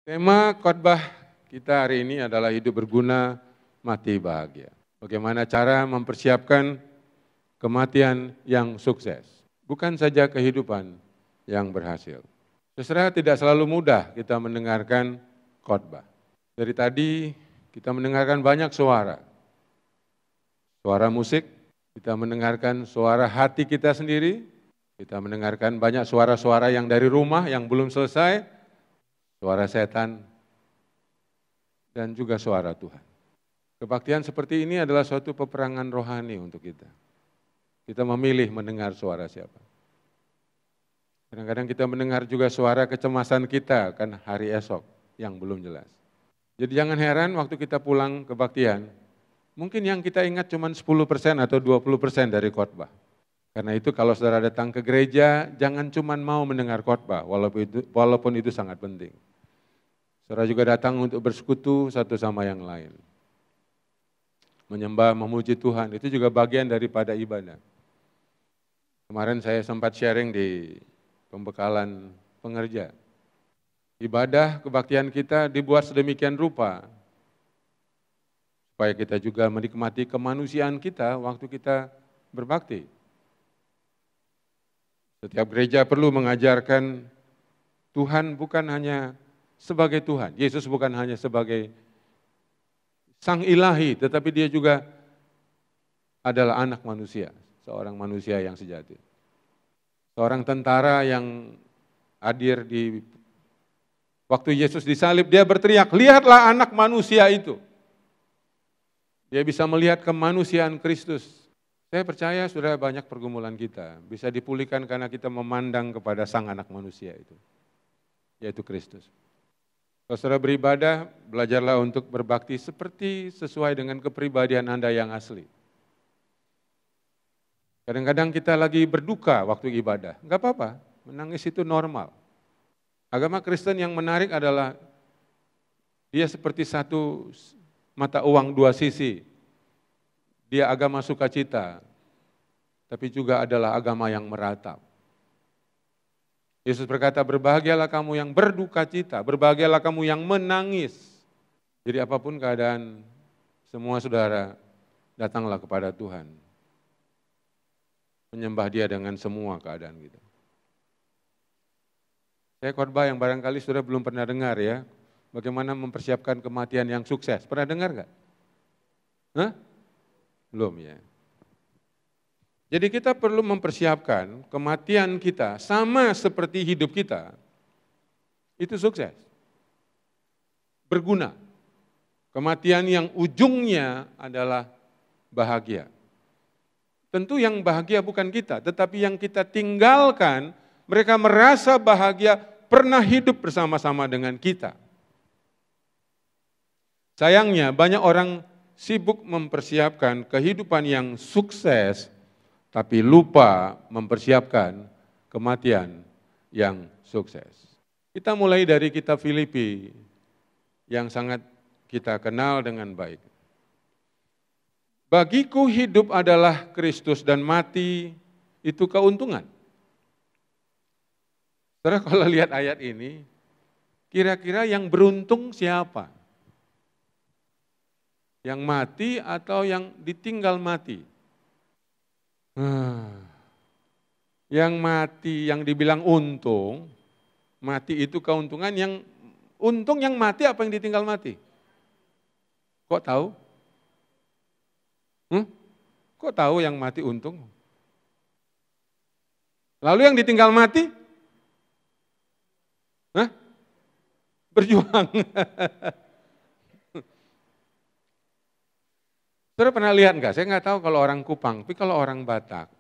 Tema khotbah kita hari ini adalah hidup berguna, mati bahagia. Bagaimana cara mempersiapkan kematian yang sukses, bukan saja kehidupan yang berhasil. Sebenarnya tidak selalu mudah kita mendengarkan khotbah. Dari tadi kita mendengarkan banyak suara. Suara musik, kita mendengarkan suara hati kita sendiri, kita mendengarkan banyak suara-suara yang dari rumah yang belum selesai, suara setan, dan juga suara Tuhan. Kebaktian seperti ini adalah suatu peperangan rohani untuk kita. Kita memilih mendengar suara siapa. Kadang-kadang kita mendengar juga suara kecemasan kita akan hari esok yang belum jelas. Jadi jangan heran waktu kita pulang kebaktian, mungkin yang kita ingat cuma 10% atau 20% dari khotbah. Karena itu kalau saudara datang ke gereja, jangan cuma mau mendengar khotbah, walaupun itu sangat penting. Saudara juga datang untuk bersekutu satu sama yang lain. Menyembah, memuji Tuhan, itu juga bagian daripada ibadah. Kemarin saya sempat sharing di pembekalan pengerja. Ibadah kebaktian kita dibuat sedemikian rupa, supaya kita juga menikmati kemanusiaan kita waktu kita berbakti. Setiap gereja perlu mengajarkan Tuhan bukan hanya sebagai Tuhan. Yesus bukan hanya sebagai Sang Ilahi, tetapi dia juga adalah anak manusia, seorang manusia yang sejati. Seorang tentara yang hadir di waktu Yesus disalib, dia berteriak, "Lihatlah anak manusia itu." Dia bisa melihat kemanusiaan Kristus. Saya percaya sudah banyak pergumulan kita bisa dipulihkan karena kita memandang kepada Sang anak manusia itu, yaitu Kristus. Kalau saudara beribadah, belajarlah untuk berbakti sesuai dengan kepribadian Anda yang asli. Kadang-kadang kita lagi berduka waktu ibadah, enggak apa-apa, menangis itu normal. Agama Kristen yang menarik adalah dia seperti satu mata uang dua sisi. Dia agama sukacita, tapi juga adalah agama yang meratap. Yesus berkata, berbahagialah kamu yang berduka cita, berbahagialah kamu yang menangis. Jadi apapun keadaan, semua saudara datanglah kepada Tuhan. Menyembah Dia dengan semua keadaan kita. Saya khotbah yang barangkali saudara belum pernah dengar ya, bagaimana mempersiapkan kematian yang sukses. Pernah dengar nggak? Hah? Belum ya. Jadi kita perlu mempersiapkan kematian kita sama seperti hidup kita, itu sukses, berguna. Kematian yang ujungnya adalah bahagia. Tentu yang bahagia bukan kita, tetapi yang kita tinggalkan, mereka merasa bahagia pernah hidup bersama-sama dengan kita. Sayangnya banyak orang sibuk mempersiapkan kehidupan yang sukses, tapi lupa mempersiapkan kematian yang sukses. Kita mulai dari kitab Filipi yang sangat kita kenal dengan baik. Bagiku hidup adalah Kristus dan mati itu keuntungan. Saudara kalau lihat ayat ini, kira-kira yang beruntung siapa? Yang mati atau yang ditinggal mati? Yang mati, yang dibilang untung, mati itu keuntungan, yang untung yang mati apa yang ditinggal mati? Kok tahu? Kok tahu yang mati untung? Lalu yang ditinggal mati? Berjuang. Saudara pernah lihat enggak? Saya enggak tahu kalau orang Kupang, tapi kalau orang Batak,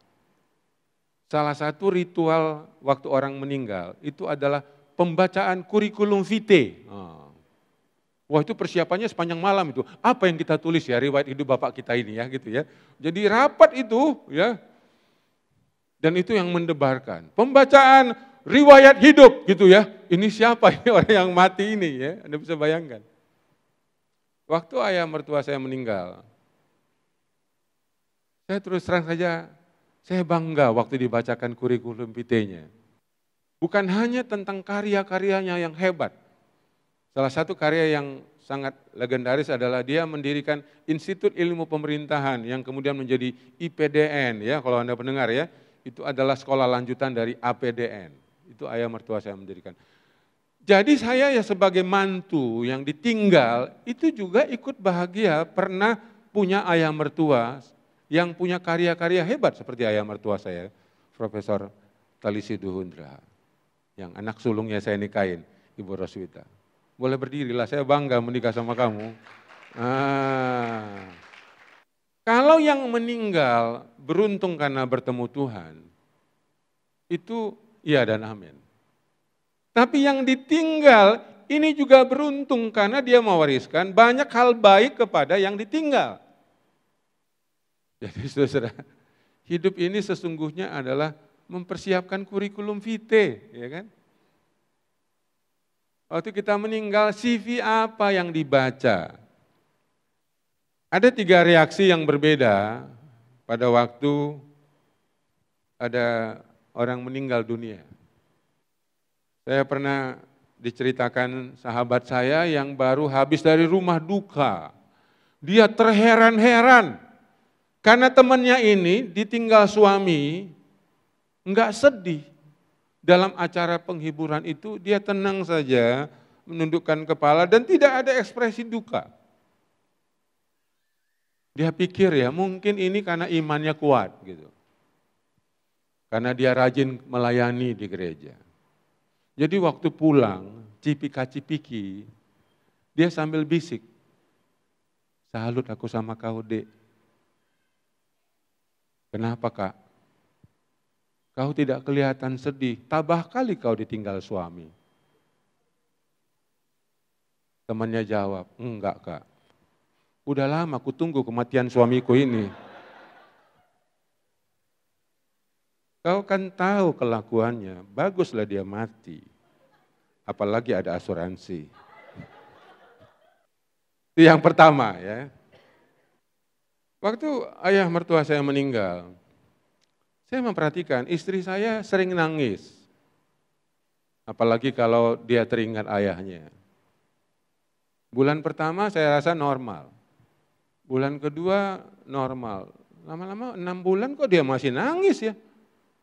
salah satu ritual waktu orang meninggal itu adalah pembacaan kurikulum vitae. Wah itu persiapannya sepanjang malam itu. Apa yang kita tulis ya riwayat hidup bapak kita ini ya gitu ya. Jadi rapat itu ya. Dan itu yang mendebarkan. Pembacaan riwayat hidup gitu ya. Ini siapa ini orang yang mati ini ya. Anda bisa bayangkan. Waktu ayah mertua saya meninggal, saya terus terang saja, saya bangga waktu dibacakan kurikulum vitae-nya. Bukan hanya tentang karya-karyanya yang hebat. Salah satu karya yang sangat legendaris adalah dia mendirikan Institut Ilmu Pemerintahan yang kemudian menjadi IPDN, ya kalau Anda pendengar ya, itu adalah sekolah lanjutan dari APDN. Itu ayah mertua saya mendirikan. Jadi saya ya sebagai mantu yang ditinggal itu juga ikut bahagia pernah punya ayah mertua yang punya karya-karya hebat seperti ayah mertua saya, Profesor Talisi Duhundra, yang anak sulungnya saya nikahin, Ibu Roswita. Boleh berdirilah, saya bangga menikah sama kamu. Kalau yang meninggal beruntung karena bertemu Tuhan, itu iya dan amin. Tapi yang ditinggal ini juga beruntung karena dia mewariskan banyak hal baik kepada yang ditinggal. Jadi saudara, hidup ini sesungguhnya adalah mempersiapkan kurikulum vitae, ya kan? Waktu kita meninggal, CV apa yang dibaca? Ada 3 reaksi yang berbeda pada waktu ada orang meninggal dunia. Saya pernah diceritakan sahabat saya yang baru habis dari rumah duka. Dia terheran-heran karena temannya ini ditinggal suami, enggak sedih. Dalam acara penghiburan itu dia tenang saja, menundukkan kepala dan tidak ada ekspresi duka. Dia pikir ya mungkin ini karena imannya kuat gitu. Karena dia rajin melayani di gereja. Jadi waktu pulang, cipika-cipiki, dia sambil bisik, salut aku sama kau dek. Kenapa kak? Kau tidak kelihatan sedih, tabah kali kau ditinggal suami. Temannya jawab, enggak kak. Udah lama aku tunggu kematian suamiku ini. Kau kan tahu kelakuannya, baguslah dia mati. Apalagi ada asuransi. Itu yang pertama ya. Waktu ayah mertua saya meninggal, saya memperhatikan istri saya sering nangis. Apalagi kalau dia teringat ayahnya. Bulan pertama saya rasa normal. Bulan kedua normal. Lama-lama 6 bulan kok dia masih nangis ya.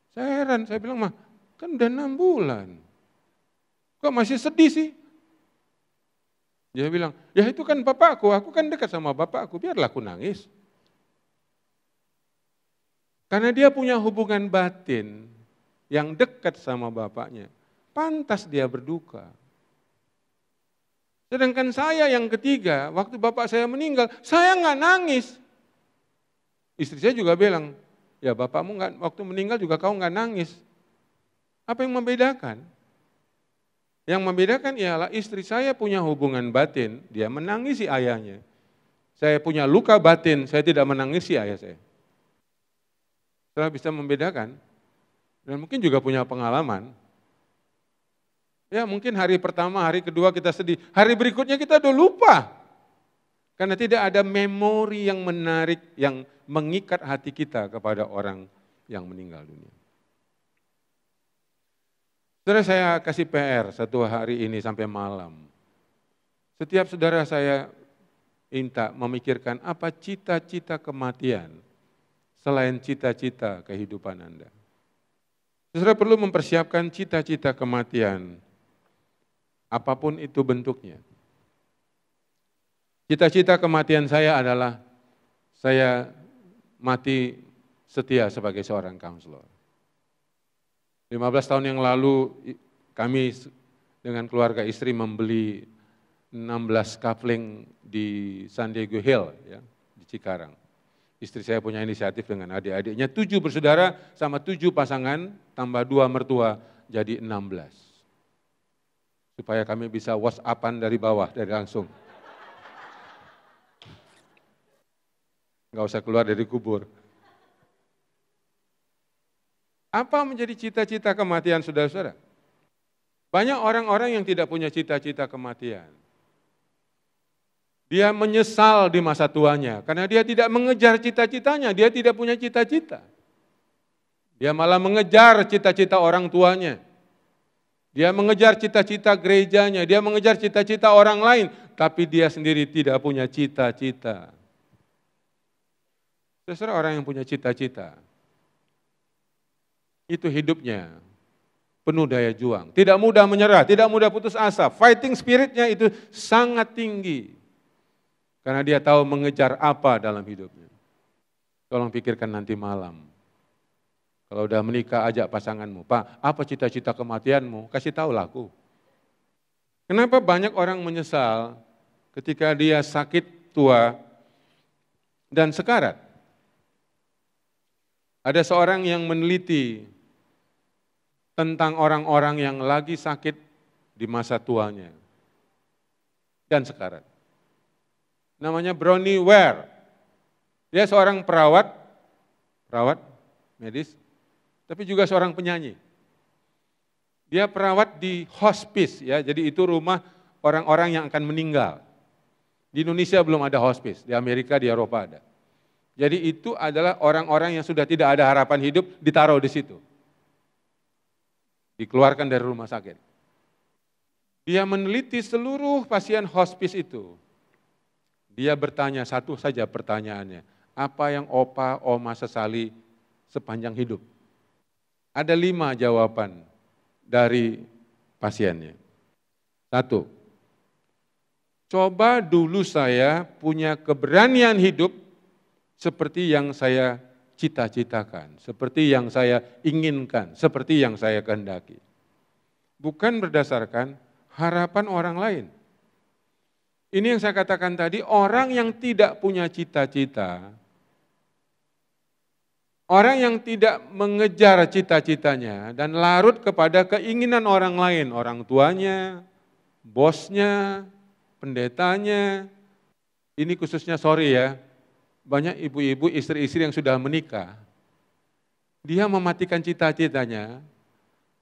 Saya heran, saya bilang, mah kan udah 6 bulan. Kok masih sedih sih? Dia bilang, ya itu kan bapakku, aku kan dekat sama bapakku, biarlah aku nangis. Karena dia punya hubungan batin yang dekat sama bapaknya, pantas dia berduka. Sedangkan saya yang ketiga, waktu bapak saya meninggal, saya nggak nangis. Istri saya juga bilang, ya bapakmu nggak waktu meninggal juga kau nggak nangis. Apa yang membedakan? Yang membedakan ialah istri saya punya hubungan batin, dia menangisi ayahnya. Saya punya luka batin, saya tidak menangisi ayah saya. Setelah bisa membedakan, dan mungkin juga punya pengalaman. Ya mungkin hari pertama, hari kedua kita sedih, hari berikutnya kita udah lupa. Karena tidak ada memori yang menarik, yang mengikat hati kita kepada orang yang meninggal dunia. Saudara, saya kasih PR satu hari ini sampai malam. Setiap saudara saya minta memikirkan apa cita-cita kematian selain cita-cita kehidupan Anda. Saudara perlu mempersiapkan cita-cita kematian, apapun itu bentuknya. Cita-cita kematian saya adalah saya mati setia sebagai seorang kaunselor. 15 tahun yang lalu kami dengan keluarga istri membeli 16 kafling di San Diego Hill, ya, di Cikarang. Istri saya punya inisiatif dengan adik-adiknya, 7 bersaudara sama 7 pasangan, tambah 2 mertua, jadi 16. Supaya kami bisa WhatsApp-an dari bawah, dari langsung. Nggak usah keluar dari kubur. Apa menjadi cita-cita kematian saudara-saudara? Banyak orang-orang yang tidak punya cita-cita kematian. Dia menyesal di masa tuanya karena dia tidak mengejar cita-citanya, dia tidak punya cita-cita. Dia malah mengejar cita-cita orang tuanya. Dia mengejar cita-cita gerejanya, dia mengejar cita-cita orang lain, tapi dia sendiri tidak punya cita-cita. Terserah orang yang punya cita-cita. Itu hidupnya penuh daya juang, tidak mudah menyerah, tidak mudah putus asa. Fighting spiritnya itu sangat tinggi. Karena dia tahu mengejar apa dalam hidupnya. Tolong pikirkan nanti malam. Kalau udah menikah, ajak pasanganmu, Pak, apa cita-cita kematianmu? Kasih tahu aku. Kenapa banyak orang menyesal ketika dia sakit tua dan sekarat? Ada seorang yang meneliti tentang orang-orang yang lagi sakit di masa tuanya dan sekarat. Namanya Bronnie Ware. Dia seorang perawat medis, tapi juga seorang penyanyi. Dia perawat di hospice, ya, jadi itu rumah orang-orang yang akan meninggal. Di Indonesia belum ada hospice, di Amerika, di Eropa ada. Jadi itu adalah orang-orang yang sudah tidak ada harapan hidup ditaruh di situ. Dikeluarkan dari rumah sakit. Dia meneliti seluruh pasien hospice itu. Dia bertanya satu saja pertanyaannya, apa yang opa, oma sesali sepanjang hidup? Ada 5 jawaban dari pasiennya. 1, coba dulu saya punya keberanian hidup seperti yang saya cita-citakan, seperti yang saya inginkan, seperti yang saya kehendaki. Bukan berdasarkan harapan orang lain. Ini yang saya katakan tadi, orang yang tidak punya cita-cita, orang yang tidak mengejar cita-citanya dan larut kepada keinginan orang lain, orang tuanya, bosnya, pendetanya. Ini khususnya banyak ibu-ibu, istri-istri yang sudah menikah. Dia mematikan cita-citanya,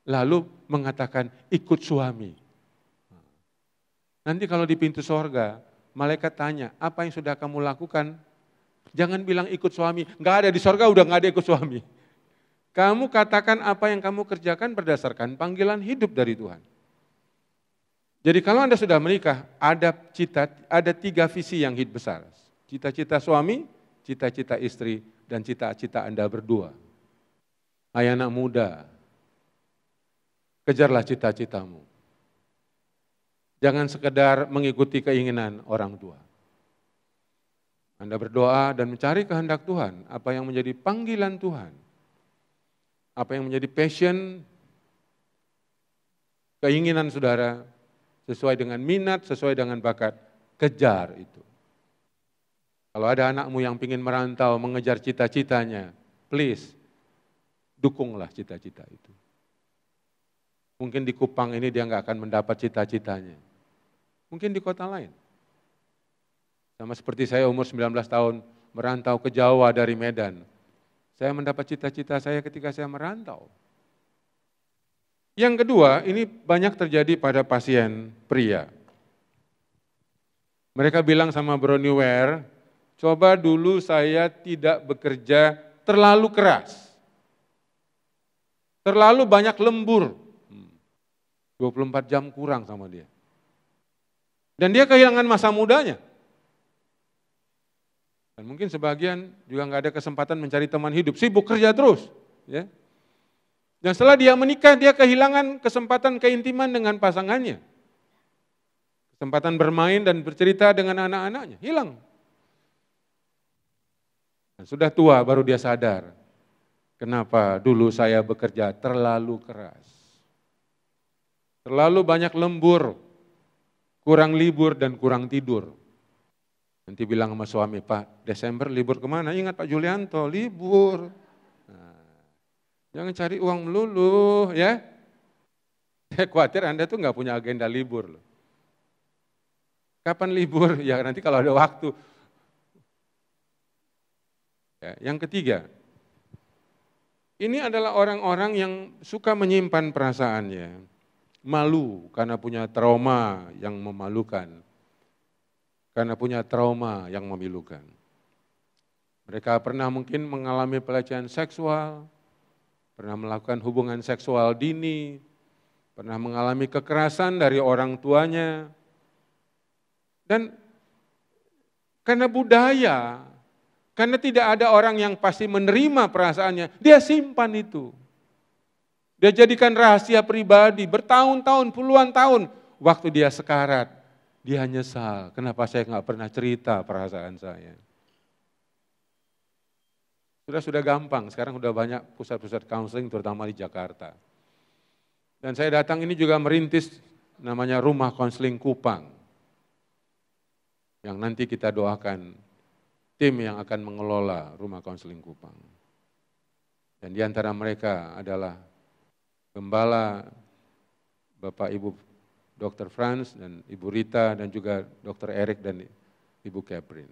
lalu mengatakan ikut suami. Nanti kalau di pintu sorga, malaikat tanya, apa yang sudah kamu lakukan? Jangan bilang ikut suami, nggak ada di sorga, udah nggak ada ikut suami. Kamu katakan apa yang kamu kerjakan berdasarkan panggilan hidup dari Tuhan. Jadi kalau Anda sudah menikah, ada 3 visi yang hidup besar. Cita-cita suami, cita-cita istri, dan cita-cita Anda berdua. Hai anak muda, kejarlah cita-citamu. Jangan sekedar mengikuti keinginan orang tua. Anda berdoa dan mencari kehendak Tuhan, apa yang menjadi panggilan Tuhan, apa yang menjadi passion, keinginan saudara, sesuai dengan minat, sesuai dengan bakat, kejar itu. Kalau ada anakmu yang ingin merantau, mengejar cita-citanya, please, dukunglah cita-cita itu. Mungkin di Kupang ini dia nggak akan mendapat cita-citanya. Mungkin di kota lain. Sama seperti saya umur 19 tahun merantau ke Jawa dari Medan. Saya mendapat cita-cita saya ketika saya merantau. Yang kedua, ini banyak terjadi pada pasien pria. Mereka bilang sama Bronnie Ware, coba dulu saya tidak bekerja terlalu keras. Terlalu banyak lembur. 24 jam kurang sama dia. Dan dia kehilangan masa mudanya. Dan mungkin sebagian juga nggak ada kesempatan mencari teman hidup, sibuk kerja terus. Ya. Dan setelah dia menikah, dia kehilangan kesempatan keintiman dengan pasangannya. Kesempatan bermain dan bercerita dengan anak-anaknya, hilang. Dan sudah tua baru dia sadar, kenapa dulu saya bekerja terlalu keras. Terlalu banyak lembur, kurang libur dan kurang tidur. Nanti bilang sama suami, Pak, Desember libur kemana? Ingat Pak Julianto, libur. Nah, jangan cari uang melulu, ya. Saya khawatir Anda tuh nggak punya agenda libur loh. Kapan libur? Ya nanti kalau ada waktu. Ya, yang ketiga, ini adalah orang-orang yang suka menyimpan perasaannya. Malu karena punya trauma yang memalukan. Karena punya trauma yang memilukan. Mereka pernah mungkin mengalami pelecehan seksual, pernah melakukan hubungan seksual dini, pernah mengalami kekerasan dari orang tuanya. Dan karena budaya, karena tidak ada orang yang pasti menerima perasaannya, dia simpan itu. Dia jadikan rahasia pribadi bertahun-tahun, puluhan tahun. Waktu dia sekarat, dia nyesal. Kenapa saya nggak pernah cerita perasaan saya? Sudah gampang, sekarang sudah banyak pusat-pusat counseling terutama di Jakarta. Dan saya datang ini juga merintis namanya Rumah Konseling Kupang. Yang nanti kita doakan tim yang akan mengelola Rumah Konseling Kupang. Dan di antara mereka adalah Gembala, Bapak Ibu Dr. Franz dan Ibu Rita dan juga Dr. Erik dan Ibu Catherine.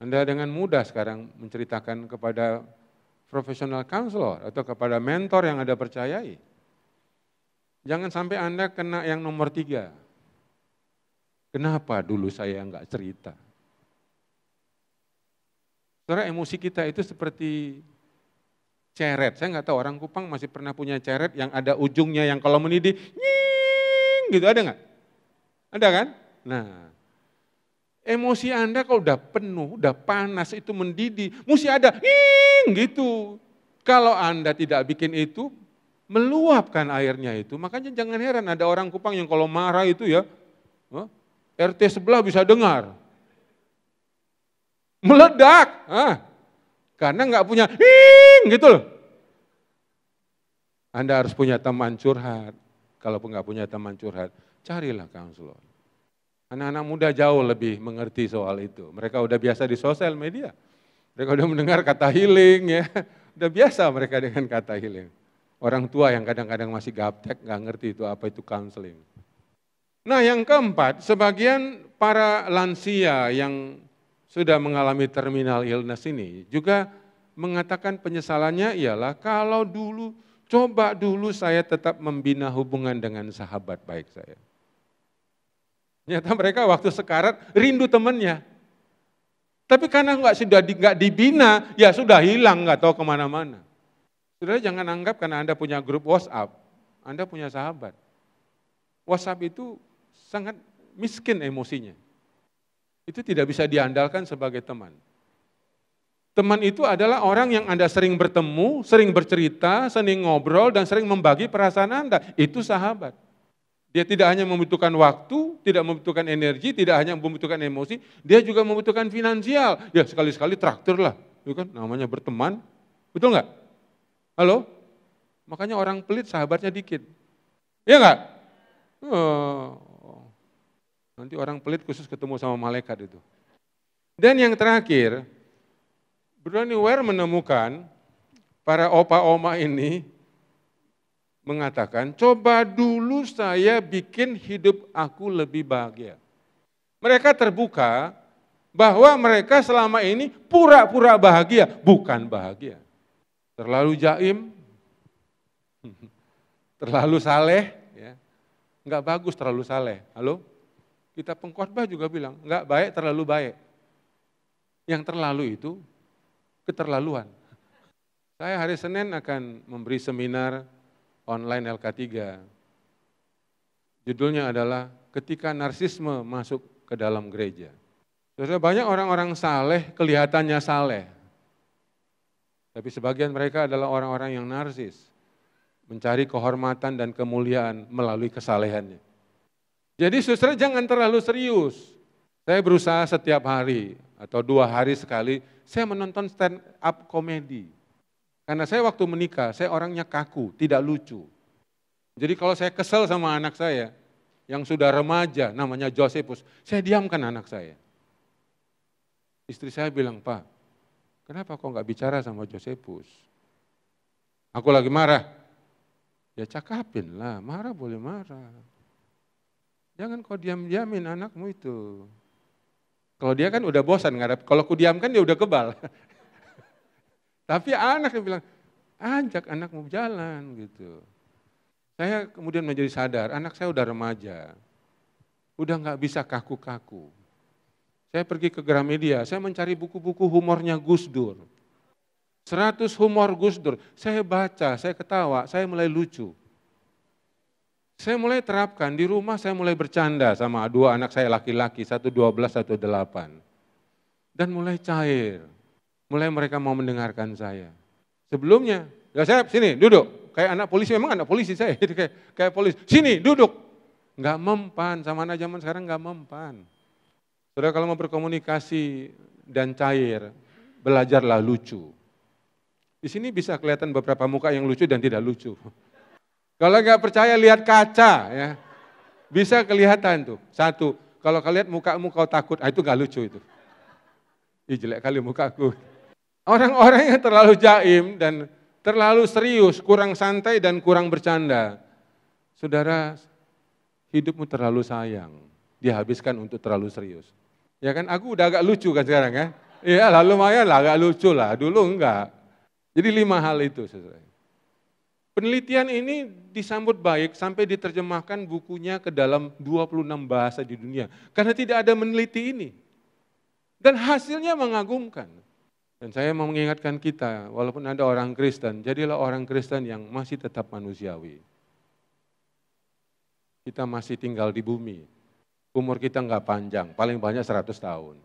Anda dengan mudah sekarang menceritakan kepada professional counselor atau kepada mentor yang Anda percayai. Jangan sampai Anda kena yang nomor 3. Kenapa dulu saya enggak cerita? Saudara, emosi kita itu seperti ceret. Saya enggak tahu orang Kupang masih pernah punya ceret yang ada ujungnya yang kalau mendidih, nying gitu, ada enggak? Ada kan? Nah, emosi Anda kalau udah penuh, udah panas, itu mendidih, mesti ada nying gitu. Kalau Anda tidak bikin itu, meluapkan airnya itu, makanya jangan heran ada orang Kupang yang kalau marah itu ya, RT sebelah bisa dengar. Meledak. Karena nggak punya gitu loh. Anda harus punya teman curhat. Kalaupun nggak punya teman curhat, carilah konselor. Anak-anak muda jauh lebih mengerti soal itu. Mereka udah biasa di sosial media. Mereka udah mendengar kata healing ya. Udah biasa mereka dengan kata healing. Orang tua yang kadang-kadang masih gaptek, nggak ngerti itu apa itu counseling. Nah yang keempat, sebagian para lansia yang sudah mengalami terminal illness ini juga mengatakan penyesalannya ialah kalau dulu, coba dulu saya tetap membina hubungan dengan sahabat baik saya. Ternyata mereka waktu sekarat rindu temannya. Tapi karena nggak dibina, ya sudah hilang, nggak tahu kemana-mana. Saudara jangan anggap karena Anda punya grup WhatsApp, Anda punya sahabat. WhatsApp itu sangat miskin emosinya. Itu tidak bisa diandalkan sebagai teman. Teman itu adalah orang yang Anda sering bertemu, sering bercerita, sering ngobrol, dan sering membagi perasaan Anda. Itu sahabat. Dia tidak hanya membutuhkan waktu, tidak membutuhkan energi, tidak hanya membutuhkan emosi, dia juga membutuhkan finansial. Ya sekali-sekali traktir lah, itu kan namanya berteman, betul nggak? Halo? Makanya orang pelit sahabatnya dikit. Iya enggak? Nanti orang pelit khusus ketemu sama malaikat itu. Dan yang terakhir, Brother Ware menemukan para opa-oma ini mengatakan, coba dulu saya bikin hidup aku lebih bahagia. Mereka terbuka bahwa mereka selama ini pura-pura bahagia, bukan bahagia. Terlalu jaim, terlalu saleh, ya. Enggak bagus terlalu saleh. Halo? Kita pengkhotbah juga bilang, enggak baik terlalu baik. Yang terlalu itu keterlaluan. Saya hari Senin akan memberi seminar online LK3. Judulnya adalah Ketika Narsisme Masuk ke Dalam Gereja. Saudara, banyak orang-orang saleh kelihatannya saleh. Tapi sebagian mereka adalah orang-orang yang narsis, mencari kehormatan dan kemuliaan melalui kesalehannya. Jadi saudara jangan terlalu serius. Saya berusaha setiap hari atau 2 hari sekali, saya menonton stand up komedi. Karena saya waktu menikah, saya orangnya kaku, tidak lucu. Jadi kalau saya kesel sama anak saya, yang sudah remaja, namanya Josephus, saya diamkan anak saya. Istri saya bilang, Pak, kenapa kok nggak bicara sama Josephus? Aku lagi marah. Ya cakapin lah, marah boleh marah. Jangan kau diam-diamin anakmu itu. Kalau dia kan udah bosan, kalau aku diamkan dia udah kebal. Tapi anak yang bilang, ajak anakmu jalan gitu. Saya kemudian menjadi sadar, anak saya udah remaja. Udah nggak bisa kaku-kaku. Saya pergi ke Gramedia, saya mencari buku-buku humornya Gus Dur. 100 humor Gus Dur, saya baca, saya ketawa, saya mulai lucu. Saya mulai terapkan, di rumah saya mulai bercanda sama dua anak saya laki-laki, satu 12, satu 8. Dan mulai cair, mulai mereka mau mendengarkan saya. Sebelumnya, ya saya sini duduk, kayak anak polisi, memang anak polisi saya, kayak polisi, sini duduk. Nggak mempan, sama anak zaman sekarang nggak mempan. Saudara kalau mau berkomunikasi dan cair, belajarlah lucu. Di sini bisa kelihatan beberapa muka yang lucu dan tidak lucu. Kalau nggak percaya lihat kaca ya, bisa kelihatan tuh. Satu, kalau kalian mukamu kau takut, itu nggak lucu itu. Ih jelek kali mukaku. Orang-orang yang terlalu jaim dan terlalu serius, kurang santai dan kurang bercanda. Saudara, hidupmu terlalu sayang, dihabiskan untuk terlalu serius. Ya kan, aku udah agak lucu kan sekarang kan. Iya lah lumayan lah, agak lucu lah, dulu enggak. Jadi 5 hal itu saudara. Penelitian ini disambut baik sampai diterjemahkan bukunya ke dalam 26 bahasa di dunia. Karena tidak ada meneliti ini. Dan hasilnya mengagumkan. Dan saya mau mengingatkan kita, walaupun ada orang Kristen, jadilah orang Kristen yang masih tetap manusiawi. Kita masih tinggal di bumi. Umur kita enggak panjang, paling banyak 100 tahun.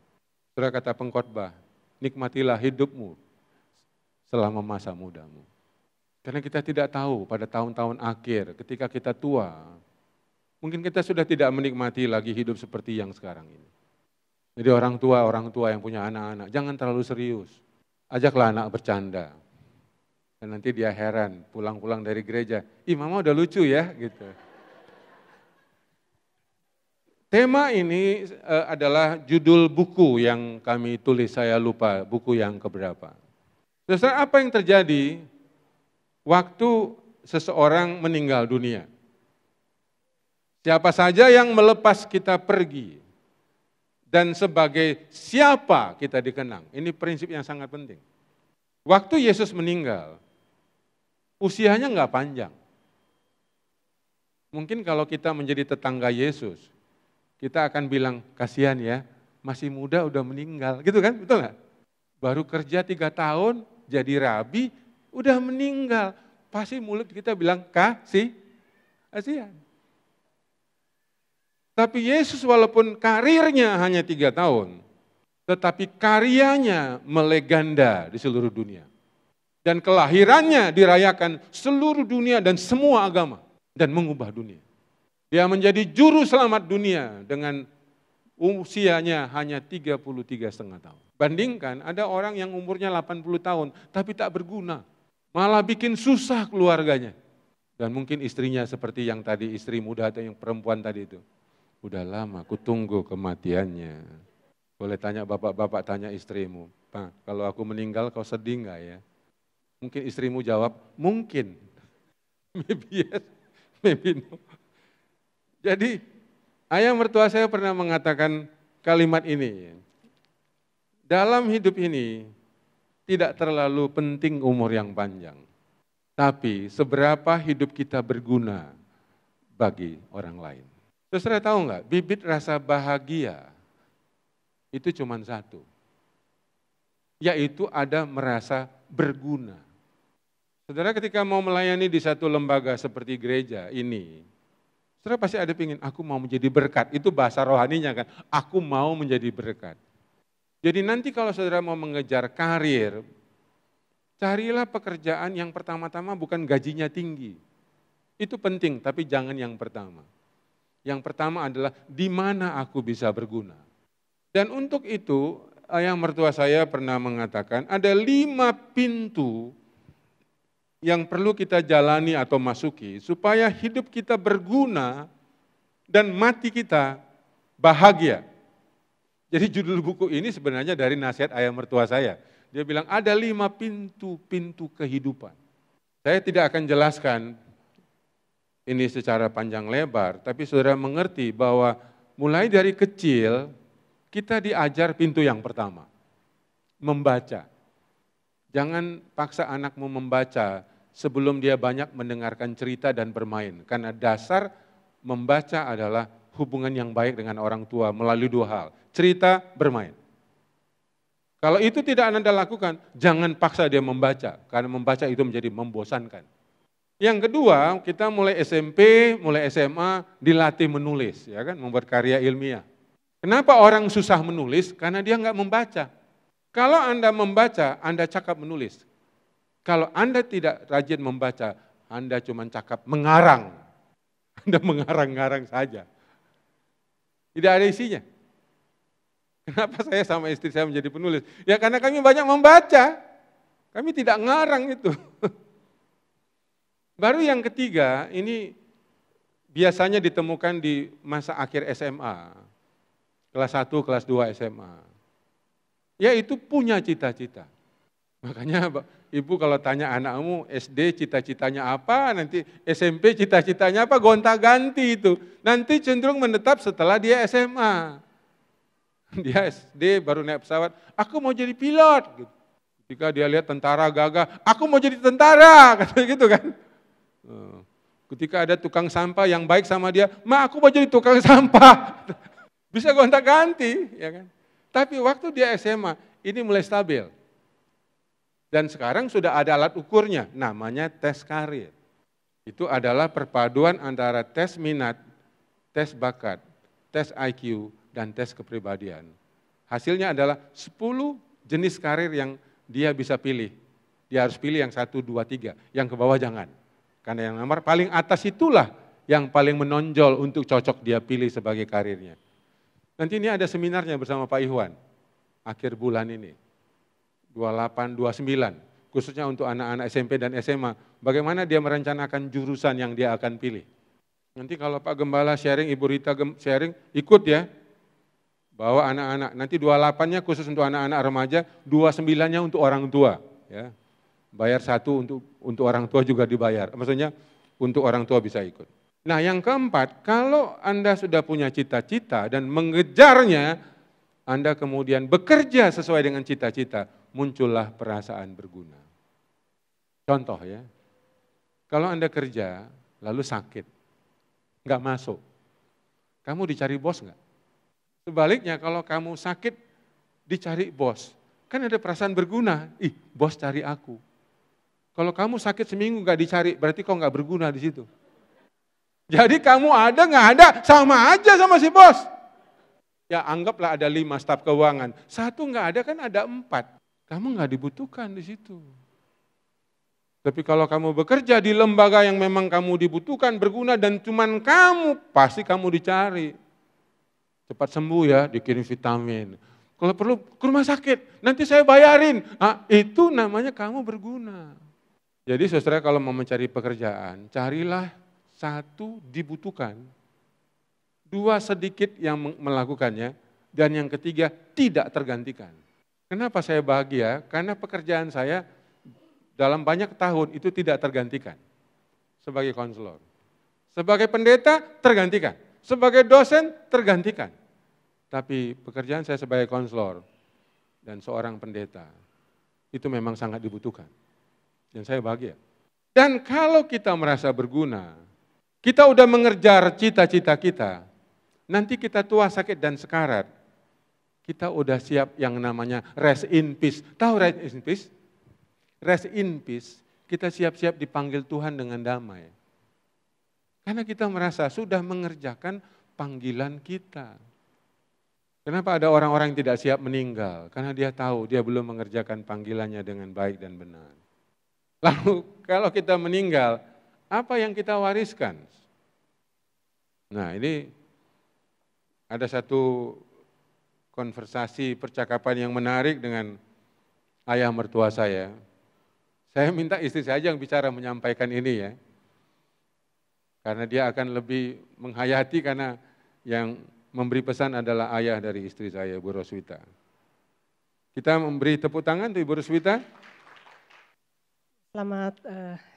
Saudara kata pengkhotbah, nikmatilah hidupmu selama masa mudamu. Karena kita tidak tahu pada tahun-tahun akhir ketika kita tua, mungkin kita sudah tidak menikmati lagi hidup seperti yang sekarang ini. Jadi orang tua yang punya anak-anak, jangan terlalu serius. Ajaklah anak bercanda. Dan nanti dia heran, pulang-pulang dari gereja, ih mama udah lucu ya gitu. Tema ini adalah judul buku yang kami tulis, saya lupa buku yang keberapa. Saudara, apa yang terjadi waktu seseorang meninggal dunia? Siapa saja yang melepas kita pergi dan sebagai siapa kita dikenang. Ini prinsip yang sangat penting. Waktu Yesus meninggal, usianya enggak panjang. Mungkin kalau kita menjadi tetangga Yesus, kita akan bilang, kasihan ya, masih muda udah meninggal. Gitu kan, betul nggak? Baru kerja 3 tahun, jadi rabi, udah meninggal. Pasti mulut kita bilang, kasihan. Tapi Yesus walaupun karirnya hanya 3 tahun, tetapi karyanya melegenda di seluruh dunia. Dan kelahirannya dirayakan seluruh dunia dan semua agama. Dan mengubah dunia. Dia menjadi juru selamat dunia dengan usianya hanya 33,5 tahun. Bandingkan ada orang yang umurnya 80 tahun tapi tak berguna. Malah bikin susah keluarganya. Dan mungkin istrinya seperti yang tadi, istri muda atau yang perempuan tadi itu. Udah lama aku tunggu kematiannya. Boleh tanya bapak-bapak, tanya istrimu, Pak, kalau aku meninggal kau sedih enggak ya? Mungkin istrimu jawab, mungkin. Maybe yes, maybe no. Jadi ayah mertua saya pernah mengatakan kalimat ini, dalam hidup ini tidak terlalu penting umur yang panjang, tapi seberapa hidup kita berguna bagi orang lain. Saudara tahu nggak, bibit rasa bahagia itu cuma satu, yaitu ada merasa berguna. Saudara ketika mau melayani di satu lembaga seperti gereja ini, saudara pasti ada pingin, aku mau menjadi berkat. Itu bahasa rohaninya kan, aku mau menjadi berkat. Jadi nanti kalau saudara mau mengejar karir, carilah pekerjaan yang pertama-tama bukan gajinya tinggi. Itu penting, tapi jangan yang pertama. Yang pertama adalah di mana aku bisa berguna. Dan untuk itu, ayah mertua saya pernah mengatakan, ada 5 pintu yang perlu kita jalani atau masuki supaya hidup kita berguna dan mati kita bahagia. Jadi judul buku ini sebenarnya dari nasihat ayah mertua saya. Dia bilang ada 5 pintu kehidupan. Saya tidak akan jelaskan ini secara panjang lebar, tapi saudara mengerti bahwa mulai dari kecil kita diajar pintu yang pertama, membaca. Jangan paksa anakmu membaca sebelum dia banyak mendengarkan cerita dan bermain. Karena dasar membaca adalah hubungan yang baik dengan orang tua melalui 2 hal. Cerita, bermain. Kalau itu tidak Anda lakukan, jangan paksa dia membaca. Karena membaca itu menjadi membosankan. Yang kedua, kita mulai SMP, mulai SMA dilatih menulis, ya kan, membuat karya ilmiah. Kenapa orang susah menulis? Karena dia nggak membaca. Kalau Anda membaca, Anda cakap menulis. Kalau Anda tidak rajin membaca, Anda cuma cakap mengarang. Anda mengarang-ngarang saja. Tidak ada isinya. Kenapa saya sama istri saya menjadi penulis? Ya karena kami banyak membaca. Kami tidak ngarang itu. Baru yang ketiga, ini biasanya ditemukan di masa akhir SMA. Kelas 1, kelas 2 SMA. Yaitu punya cita-cita. Makanya ibu kalau tanya anakmu SD cita-citanya apa, nanti SMP cita-citanya apa, gonta-ganti itu. Nanti cenderung menetap setelah dia SMA. Dia SD baru naik pesawat, aku mau jadi pilot. Ketika dia lihat tentara gagah, aku mau jadi tentara, kata gitu kan. Ketika ada tukang sampah yang baik sama dia, ma aku mau jadi tukang sampah. Bisa gonta-ganti, ya kan. Tapi waktu dia SMA, ini mulai stabil. Dan sekarang sudah ada alat ukurnya, namanya tes karir. Itu adalah perpaduan antara tes minat, tes bakat, tes IQ, dan tes kepribadian. Hasilnya adalah 10 jenis karir yang dia bisa pilih. Dia harus pilih yang 1, 2, 3, yang ke bawah jangan. Karena yang nomor paling atas itulah yang paling menonjol untuk cocok dia pilih sebagai karirnya. Nanti ini ada seminarnya bersama Pak Ikhwan, akhir bulan ini, 28, 29, khususnya untuk anak-anak SMP dan SMA, bagaimana dia merencanakan jurusan yang dia akan pilih. Nanti kalau Pak Gembala sharing, Ibu Rita sharing, ikut ya, bawa anak-anak, nanti 28-nya khusus untuk anak-anak remaja, 29-nya untuk orang tua. Ya. Bayar 1 untuk orang tua juga dibayar, maksudnya untuk orang tua bisa ikut. Nah yang keempat, kalau Anda sudah punya cita-cita dan mengejarnya, Anda kemudian bekerja sesuai dengan cita-cita, muncullah perasaan berguna. Contoh ya, kalau Anda kerja lalu sakit, nggak masuk, kamu dicari bos nggak? Sebaliknya kalau kamu sakit dicari bos, kan ada perasaan berguna, bos cari aku. Kalau kamu sakit seminggu nggak dicari, berarti kau nggak berguna di situ. Jadi kamu ada nggak ada, sama aja sama si bos. Ya anggaplah ada 5 staf keuangan, 1 nggak ada kan ada 4. Kamu nggak dibutuhkan di situ. Tapi kalau kamu bekerja di lembaga yang memang kamu dibutuhkan, berguna dan cuman kamu, pasti kamu dicari. Cepat sembuh ya, dikirim vitamin. Kalau perlu ke rumah sakit, nanti saya bayarin. Itu namanya kamu berguna. Jadi saudara kalau mau mencari pekerjaan, carilah 1 dibutuhkan, 2 sedikit yang melakukannya, dan yang ketiga tidak tergantikan. Kenapa saya bahagia? Karena pekerjaan saya dalam banyak tahun itu tidak tergantikan. Sebagai konselor, sebagai pendeta tergantikan, sebagai dosen tergantikan. Tapi pekerjaan saya sebagai konselor dan seorang pendeta itu memang sangat dibutuhkan. Dan saya bahagia. Dan kalau kita merasa berguna, kita udah mengejar cita-cita kita, nanti kita tua, sakit, dan sekarat, kita udah siap yang namanya rest in peace. Tahu rest in peace? Rest in peace, kita siap-siap dipanggil Tuhan dengan damai. Karena kita merasa sudah mengerjakan panggilan kita. Kenapa ada orang-orang yang tidak siap meninggal? Karena dia tahu dia belum mengerjakan panggilannya dengan baik dan benar. Lalu kalau kita meninggal, apa yang kita wariskan? Nah ini ada satu konversasi percakapan yang menarik dengan ayah mertua saya. Saya minta istri saya yang bicara menyampaikan ini ya. Karena dia akan lebih menghayati karena yang memberi pesan adalah ayah dari istri saya, Bu Roswita. Kita memberi tepuk tangan untuk Ibu Roswita. Selamat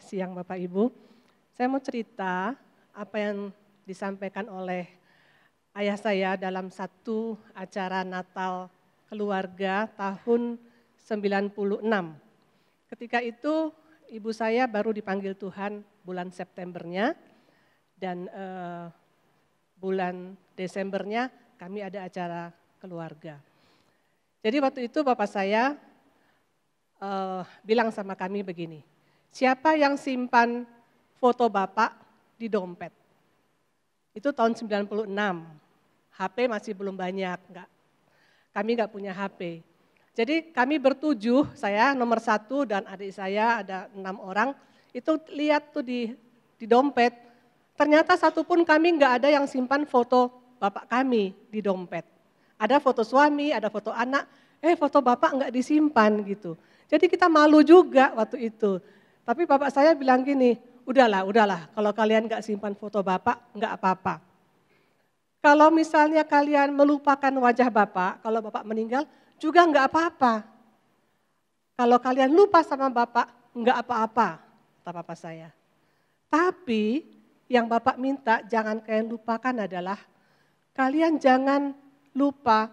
siang Bapak Ibu. Saya mau cerita apa yang disampaikan oleh ayah saya dalam satu acara Natal keluarga tahun 96. Ketika itu ibu saya baru dipanggil Tuhan bulan Septembernya dan bulan Desembernya kami ada acara keluarga. Jadi waktu itu bapak saya bilang sama kami begini, siapa yang simpan foto Bapak di dompet. Itu tahun 96, HP masih belum banyak, kami nggak punya HP. Jadi kami bertujuh, saya nomor 1 dan adik saya ada 6 orang, itu lihat tuh di dompet, ternyata satupun kami nggak ada yang simpan foto bapak kami di dompet. Ada foto suami, ada foto anak, foto bapak nggak disimpan gitu. Jadi kita malu juga waktu itu. Tapi bapak saya bilang gini, udahlah, kalau kalian nggak simpan foto bapak, nggak apa-apa. Kalau misalnya kalian melupakan wajah bapak, kalau bapak meninggal, juga nggak apa-apa. Kalau kalian lupa sama bapak, nggak apa-apa, kata bapak saya. Tapi yang bapak minta jangan kalian lupakan adalah, kalian jangan lupa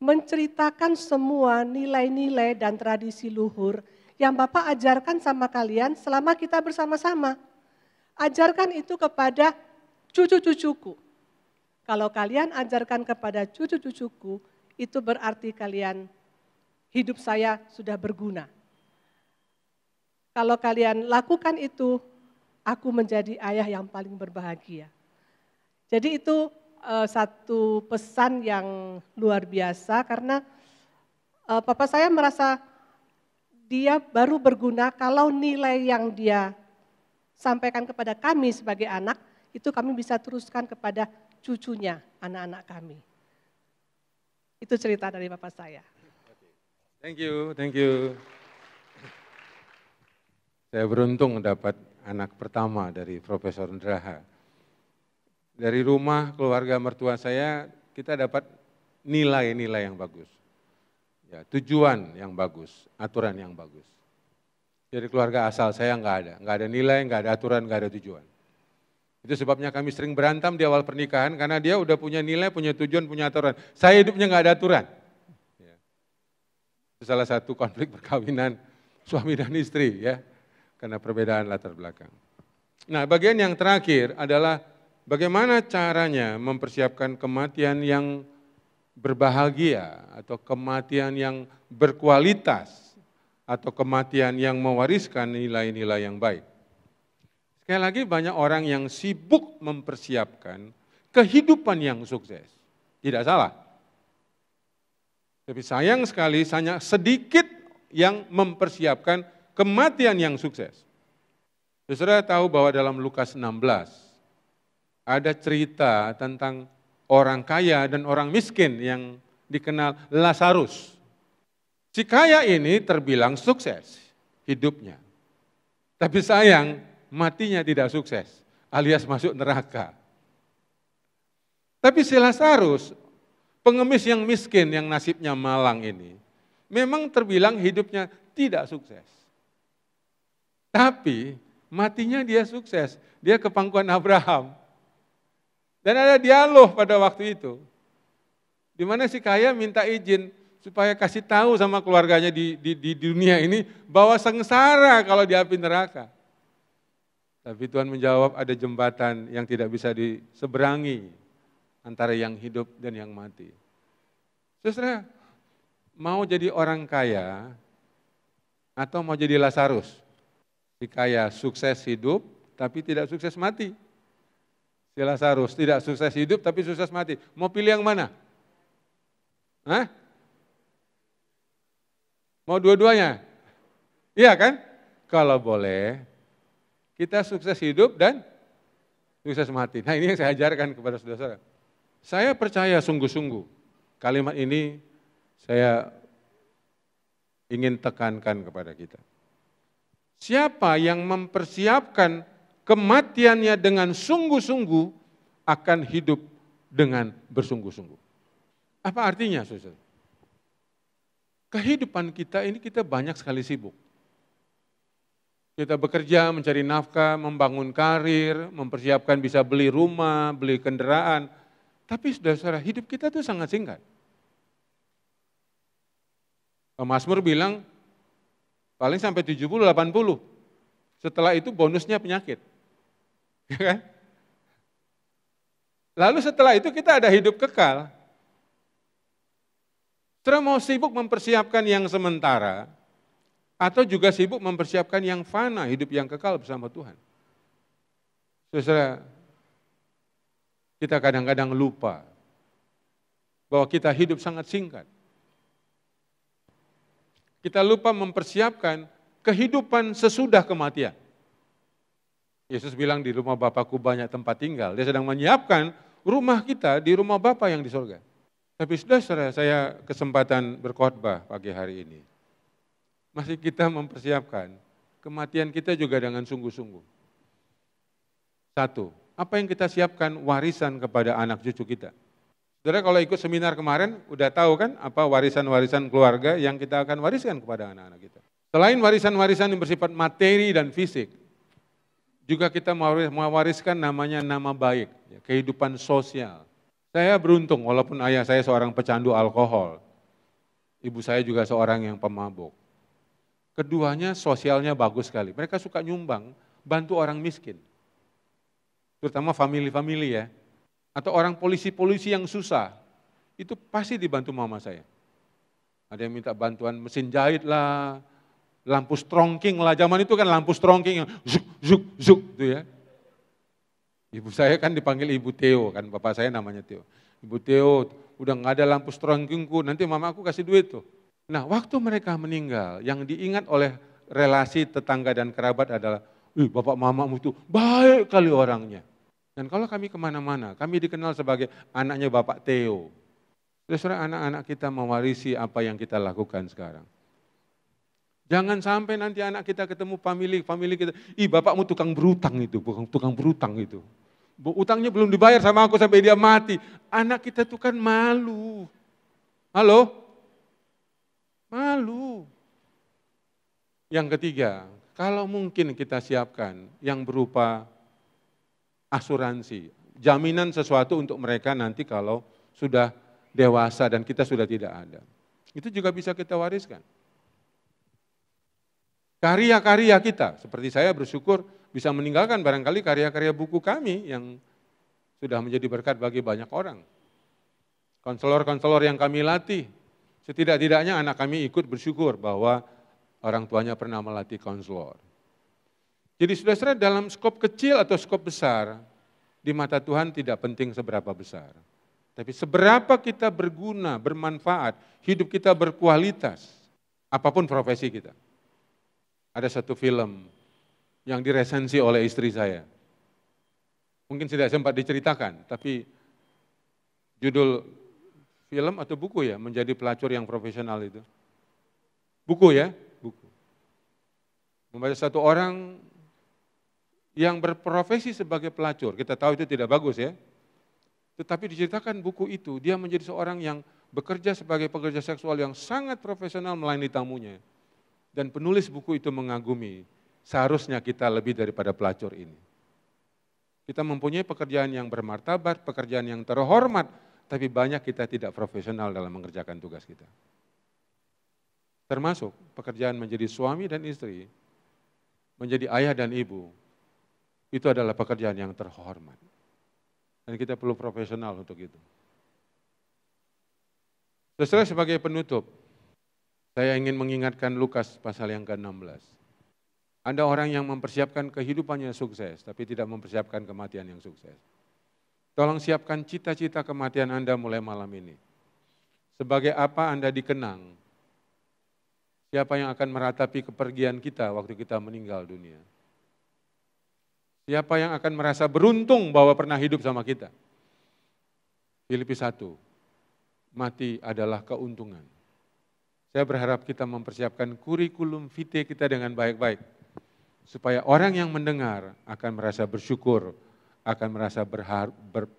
menceritakan semua nilai-nilai dan tradisi luhur yang bapak ajarkan sama kalian selama kita bersama-sama. Ajarkan itu kepada cucu-cucuku. Kalau kalian ajarkan kepada cucu-cucuku, itu berarti kalian, hidup saya sudah berguna. Kalau kalian lakukan itu, aku menjadi ayah yang paling berbahagia. Jadi itu satu pesan yang luar biasa karena papa saya merasa dia baru berguna kalau nilai yang dia sampaikan kepada kami sebagai anak, itu kami bisa teruskan kepada cucunya, anak-anak kami. Itu cerita dari bapak saya. Thank you. Saya beruntung dapat anak pertama dari Profesor Ndraha. Dari rumah keluarga mertua saya, kita dapat nilai-nilai yang bagus. Ya, tujuan yang bagus, aturan yang bagus. Dari keluarga asal saya nggak ada nilai, nggak ada aturan, nggak ada tujuan. Itu sebabnya kami sering berantem di awal pernikahan, karena dia udah punya nilai, punya tujuan, punya aturan. Saya hidupnya nggak ada aturan. Ya. Itu salah satu konflik perkawinan suami dan istri, ya, karena perbedaan latar belakang. Nah, bagian yang terakhir adalah bagaimana caranya mempersiapkan kematian yang berbahagia, atau kematian yang berkualitas, atau kematian yang mewariskan nilai-nilai yang baik. Sekali lagi banyak orang yang sibuk mempersiapkan kehidupan yang sukses. Tidak salah. Tapi sayang sekali hanya sedikit yang mempersiapkan kematian yang sukses. Saudara tahu bahwa dalam Lukas 16 ada cerita tentang orang kaya dan orang miskin yang dikenal Lazarus. Si kaya ini terbilang sukses hidupnya. Tapi sayang, matinya tidak sukses, alias masuk neraka. Tapi si Lazarus, pengemis yang miskin yang nasibnya malang ini, memang terbilang hidupnya tidak sukses. Tapi matinya dia sukses, dia ke pangkuan Abraham. Dan ada dialog pada waktu itu, di mana si kaya minta izin supaya kasih tahu sama keluarganya di dunia ini bahwa sengsara kalau di api neraka. Tapi Tuhan menjawab, ada jembatan yang tidak bisa diseberangi antara yang hidup dan yang mati. Saudara, mau jadi orang kaya atau mau jadi Lazarus? Si kaya sukses hidup tapi tidak sukses mati. Si Lazarus tidak sukses hidup tapi sukses mati. Mau pilih yang mana? Hah? Mau dua-duanya? Iya kan? Kalau boleh, kita sukses hidup dan sukses mati. Nah, ini yang saya ajarkan kepada saudara-saudara. Saya percaya sungguh-sungguh, kalimat ini saya ingin tekankan kepada kita. Siapa yang mempersiapkan kematiannya dengan sungguh-sungguh akan hidup dengan bersungguh-sungguh. Apa artinya, saudara? Kehidupan kita ini kita banyak sekali sibuk. Kita bekerja, mencari nafkah, membangun karir, mempersiapkan bisa beli rumah, beli kendaraan. Tapi saudara-saudara, hidup kita itu sangat singkat. Mazmur bilang, paling sampai 70-80. Setelah itu bonusnya penyakit. Ya kan? Lalu setelah itu kita ada hidup kekal. Saudara mau sibuk mempersiapkan yang sementara, atau juga sibuk mempersiapkan yang fana, hidup yang kekal bersama Tuhan. Saudara, kita kadang-kadang lupa bahwa kita hidup sangat singkat. Kita lupa mempersiapkan kehidupan sesudah kematian. Yesus bilang di rumah Bapakku banyak tempat tinggal. Dia sedang menyiapkan rumah kita di rumah Bapa yang di surga. Tapi saudara, saya kesempatan berkhotbah pagi hari ini. Masih kita mempersiapkan kematian kita juga dengan sungguh-sungguh. Satu, apa yang kita siapkan warisan kepada anak cucu kita. Saudara kalau ikut seminar kemarin, udah tahu kan apa warisan-warisan keluarga yang kita akan wariskan kepada anak-anak kita. Selain warisan-warisan yang bersifat materi dan fisik, juga kita mewariskan namanya nama baik, kehidupan sosial. Saya beruntung walaupun ayah saya seorang pecandu alkohol, ibu saya juga seorang yang pemabuk. Keduanya sosialnya bagus sekali, mereka suka nyumbang, bantu orang miskin. Terutama famili-famili ya, atau orang polisi-polisi yang susah, itu pasti dibantu mama saya. Ada yang minta bantuan mesin jahit lah, lampu strongking lah, zaman itu kan lampu strongking yang zuk, zuk, zuk gitu ya. Ibu saya kan dipanggil Ibu Theo, kan bapak saya namanya Theo. Ibu Theo, udah nggak ada lampu strongkingku, nanti mama aku kasih duit tuh. Nah waktu mereka meninggal, yang diingat oleh relasi tetangga dan kerabat adalah, bapak mamamu itu baik kali orangnya. Dan kalau kami kemana-mana, kami dikenal sebagai anaknya Bapak Theo. Saudara, anak-anak kita mewarisi apa yang kita lakukan sekarang. Jangan sampai nanti anak kita ketemu famili kita, bapakmu tukang berutang itu, tukang berutang itu. Utangnya belum dibayar sama aku sampai dia mati. Anak kita tuh kan malu. Halo? Malu. Yang ketiga, kalau mungkin kita siapkan yang berupa asuransi, jaminan sesuatu untuk mereka nanti kalau sudah dewasa dan kita sudah tidak ada. Itu juga bisa kita wariskan. Karya-karya kita, seperti saya bersyukur bisa meninggalkan barangkali karya-karya buku kami yang sudah menjadi berkat bagi banyak orang. Konselor-konselor yang kami latih, setidak-tidaknya anak kami ikut bersyukur bahwa orang tuanya pernah melatih konselor. Jadi saudara-saudara dalam skop kecil atau skop besar, di mata Tuhan tidak penting seberapa besar. Tapi seberapa kita berguna, bermanfaat, hidup kita berkualitas, apapun profesi kita. Ada satu film yang diresensi oleh istri saya. Mungkin tidak sempat diceritakan, tapi judul film atau buku ya, Menjadi Pelacur yang Profesional itu. Buku ya, buku. Membaca satu orang yang berprofesi sebagai pelacur, kita tahu itu tidak bagus ya. Tetapi diceritakan buku itu, dia menjadi seorang yang bekerja sebagai pekerja seksual yang sangat profesional melayani tamunya. Dan penulis buku itu mengagumi, seharusnya kita lebih daripada pelacur ini. Kita mempunyai pekerjaan yang bermartabat, pekerjaan yang terhormat, tapi banyak kita tidak profesional dalam mengerjakan tugas kita. Termasuk pekerjaan menjadi suami dan istri, menjadi ayah dan ibu, itu adalah pekerjaan yang terhormat. Dan kita perlu profesional untuk itu. Setelah sebagai penutup, saya ingin mengingatkan Lukas pasal yang ke-16. Ada orang yang mempersiapkan kehidupannya sukses, tapi tidak mempersiapkan kematian yang sukses. Tolong siapkan cita-cita kematian Anda mulai malam ini. Sebagai apa Anda dikenang? Siapa yang akan meratapi kepergian kita waktu kita meninggal dunia? Siapa yang akan merasa beruntung bahwa pernah hidup sama kita? Filipi 1, mati adalah keuntungan. Saya berharap kita mempersiapkan kurikulum vitae kita dengan baik-baik. Supaya orang yang mendengar akan merasa bersyukur, akan merasa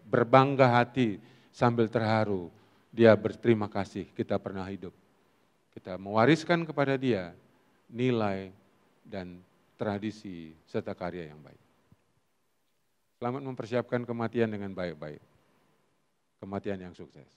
berbangga hati sambil terharu. Dia berterima kasih kita pernah hidup. Kita mewariskan kepada dia nilai dan tradisi serta karya yang baik. Selamat mempersiapkan kematian dengan baik-baik. Kematian yang sukses.